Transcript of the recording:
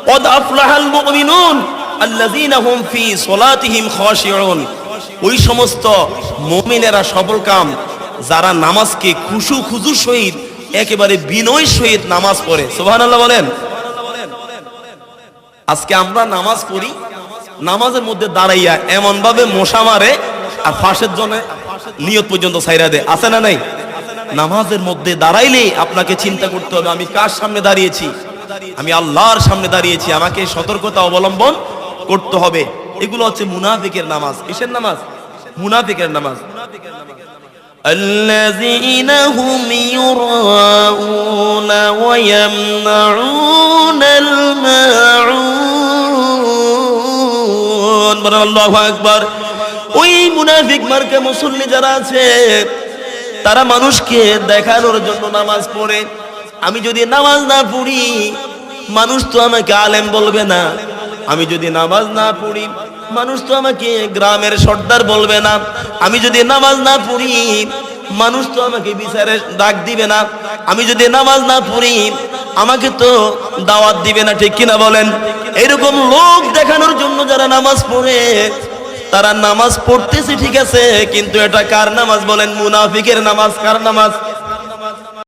কদ আফলাহাল মুমিনুন আল্লাযীনা হুম ফি সলাতিহিম খাশিউন। ওই সমস্ত মুমিনেরা সফলকাম যারা নামাজকে খুশু খুজুর সহিত একেবারে বিনয় সহিত নামাজ পড়ে। সুবহানাল্লাহ বলেন। আজকে আমরা নামাজ পড়ি, নামাজের মধ্যে দাঁড়াইয়া এমন ভাবে মশা মারে আর ফাঁসের জন্য নিয়ত পর্যন্ত ছাইরা দেয়, আছে না নাই? নামাজের মধ্যে দাঁড়াইলে আপনাকে চিন্তা করতে হবে আমি কার সামনে দাঁড়িয়েছি, আমি আল্লাহর সামনে দাঁড়িয়েছি, আমাকে সতর্কতা অবলম্বন করতে হবে। এগুলো হচ্ছে মুনাফিকের নামাজ। কিসের নামাজ? মুনাফিকের নামাজ। الذين هم يراءون ويمنعون الماعون। আল্লাহু আকবার। ওই মুনাফিক মার্কা মুসল্লি যারা আছে তারা মানুষকে দেখানোর জন্য নামাজ পড়ে। আমি যদি নামাজ না পড়ি মানুষ তো আমাকে আলেম বলবে না, আমি যদি নামাজ না পড়ি মানুষ তো আমাকে গ্রামের সর্দার বলবে না, আমি যদি নামাজ না পড়ি মানুষ তো আমাকে বিচারে ডাক দিবে না, আমি যদি নামাজ না পড়ি আমাকে তো দাওয়াত দিবে না, ঠিক কিনা বলেন? এরকম লোক দেখানোর জন্য যারা নামাজ পড়ে তারা নামাজ পড়তেছে ঠিক আছে, কিন্তু এটা কার নামাজ বলেন? মুনাফিকের নামাজ। কার নামাজ?